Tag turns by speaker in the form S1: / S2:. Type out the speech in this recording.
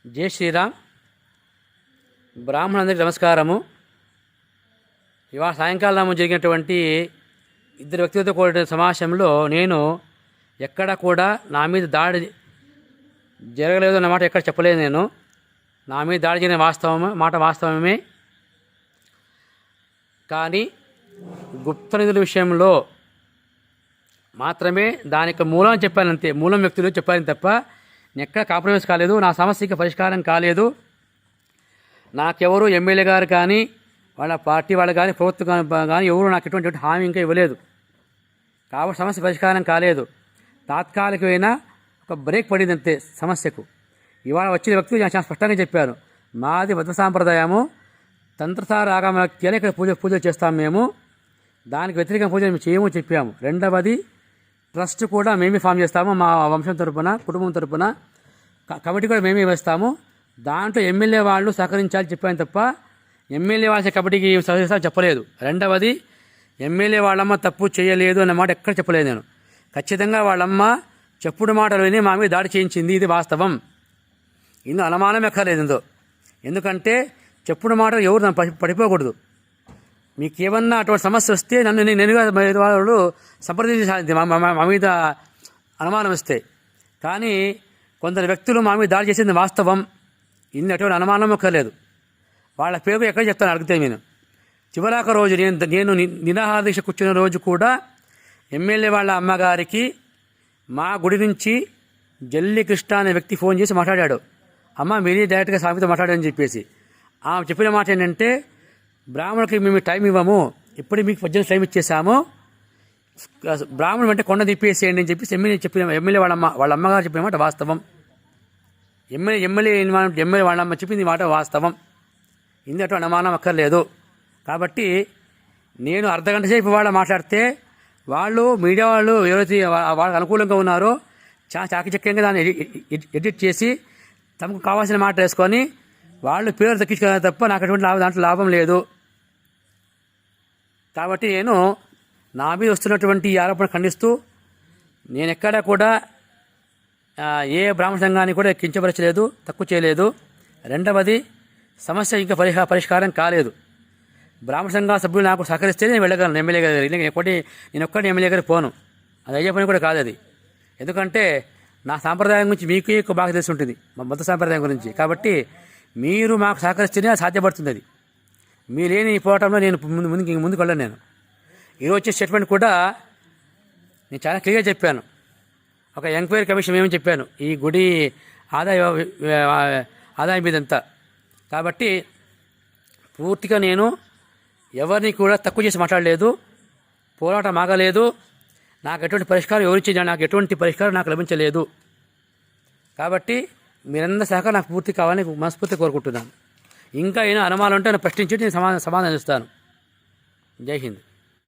S1: జై శ్రీరామ్. బ్రాహ్మణులందరికీ నమస్కారము. ఇవాళ సాయంకాలం జరిగినటువంటి ఇద్దరు వ్యక్తులతో కూడిన సమావేశంలో నేను ఎక్కడ కూడా నా మీద దాడి జరగలేదు అన్నమాట ఎక్కడ చెప్పలేదు. నేను నా మీద దాడి జరిగిన వాస్తవమే. కానీ గుప్త నిధుల విషయంలో మాత్రమే దానికి మూలం చెప్పానంతే. మూలం వ్యక్తులు చెప్పాను తప్ప నేను ఎక్కడ కాంప్రమైజ్ కాలేదు. నా సమస్యకి పరిష్కారం కాలేదు. నాకెవరు ఎమ్మెల్యే గారు కానీ వాళ్ళ పార్టీ వాళ్ళు కానీ ప్రభుత్వం కానీ ఎవరు నాకు ఎటువంటి హామీ ఇంకా ఇవ్వలేదు. కాబట్టి సమస్య పరిష్కారం కాలేదు. తాత్కాలికమైన ఒక బ్రేక్ పడింది అంతే సమస్యకు. ఇవాళ వచ్చిన వ్యక్తులు నేను చాలా స్పష్టంగా చెప్పాను. మాది బద్ధ సాంప్రదాయము, తంత్రసార ఆగమకి ఇక్కడ పూజలు చేస్తాము. మేము దానికి వ్యతిరేకంగా పూజలు మేము చేయము చెప్పాము. రెండవది, ట్రస్ట్ కూడా మేమే ఫామ్ చేస్తాము. మా వంశం తరపున, కుటుంబం తరపున కమిటీ కూడా మేమే వేస్తాము. దాంట్లో ఎమ్మెల్యే వాళ్ళు సహకరించాలి చెప్పాను తప్ప ఎమ్మెల్యే వాళ్ళ కమిటీకి సహకరిస్తాను చెప్పలేదు. రెండవది, ఎమ్మెల్యే వాళ్ళమ్మ తప్పు చేయలేదు అన్నమాట ఎక్కడ చెప్పలేదు నేను. ఖచ్చితంగా వాళ్ళమ్మ చెప్పుడు మాటలు విని మా మీద దాడి చేయించింది. ఇది వాస్తవం. ఇందులో అనుమానం ఎక్కర్లేదు ఇందులో. ఎందుకంటే చెప్పుడు మాటలు ఎవరు పడిపోకూడదు. మీకు ఏమన్నా అటువంటి సమస్య వస్తే నేనుగా వాళ్ళు సంప్రదించాలి మా మీద అనుమానం వస్తే. కానీ కొందరు వ్యక్తులు మా మీద దాడి చేసింది వాస్తవం. ఇన్ని అటువంటి అనుమానం ఒక్కర్లేదు. వాళ్ళ పేరు ఎక్కడ చెప్తాను అడిగితే నేను. చివరాక రోజు నేను నిరాహార దీక్ష కూర్చున్న రోజు కూడా ఎమ్మెల్యే వాళ్ళ అమ్మగారికి మా గుడి నుంచి జల్లి కృష్ణ అనే వ్యక్తి ఫోన్ చేసి మాట్లాడాడు. అమ్మ మీరే డైరెక్ట్గా స్వామితో మాట్లాడని చెప్పేసి. ఆమె చెప్పిన మాట ఏంటంటే, బ్రాహ్మణుడికి మేము టైం ఇవ్వము, ఇప్పుడు మీకు 18 టైం ఇచ్చేసాము, బ్రాహ్మణుడు అంటే కొండ తిప్పేసేయండి అని చెప్పేసి ఎమ్మెల్యే వాళ్ళ అమ్మగారు చెప్పిన మాట వాస్తవం. ఎమ్మెల్యే వాళ్ళమ్మ చెప్పింది మాట వాస్తవం. ఇందటో అనుమానం అక్కర్లేదు. కాబట్టి నేను అర్ధగంట సేపు వాళ్ళు మాట్లాడితే వాళ్ళు మీడియా వాళ్ళు ఎవరైతే వాళ్ళకి అనుకూలంగా ఉన్నారో చాకచక్యంగా దాన్ని ఎడిట్ చేసి తమకు కావాల్సిన మాట వేసుకొని వాళ్ళు పేరు దక్కించుకున్నారు తప్ప నాకు అటువంటి దాంట్లో లాభం లేదు. కాబట్టి నేను నా మీద వస్తున్నటువంటి ఈ ఆరోపణ ఖండిస్తూ నేను ఎక్కడా కూడా ఏ బ్రాహ్మణ సంఘాన్ని కూడా కించపరచలేదు, తక్కువ చేయలేదు. రెండవది, సమస్య ఇంకా పరిష్కారం కాలేదు. బ్రాహ్మణ సంఘ సభ్యులు నాకు సహకరిస్తే నేను వెళ్ళగలను ఎమ్మెల్యే గారి. నేను ఒక్కడిని ఎమ్మెల్యే గారికి పోను. అది అయ్యే పని కూడా కాదు అది. ఎందుకంటే నా సాంప్రదాయం గురించి మీకు ఎక్కువ బాగా తెలిసి ఉంటుంది, మా మొత్త సాంప్రదాయం గురించి. కాబట్టి మీరు మాకు సహకరిస్తేనే అది సాధ్యపడుతుంది. అది మీ లేని ఈ పోరాటంలో నేను ముందుకు వెళ్ళను. నేను ఈరోజు వచ్చే స్టేట్మెంట్ కూడా నేను చాలా క్లియర్గా చెప్పాను. ఒక ఎంక్వైరీ కమిషన్ ఏమని చెప్పాను ఈ గుడి ఆదాయం మీదంతా. కాబట్టి పూర్తిగా నేను ఎవరిని కూడా తక్కువ చేసి మాట్లాడలేదు, పోరాటం ఆగలేదు. నాకు ఎటువంటి పరిష్కారం నాకు ఎటువంటి పరిష్కారం నాకు లభించలేదు. కాబట్టి మీరందరూ సహకారం నాకు పూర్తి కావాలని మనస్ఫూర్తి కోరుకుంటున్నాను. ఇంకా ఏమైనా అనుమానాలు ఉంటే ప్రశ్నించి నేను సమాధానం ఇస్తాను. జై హింద్.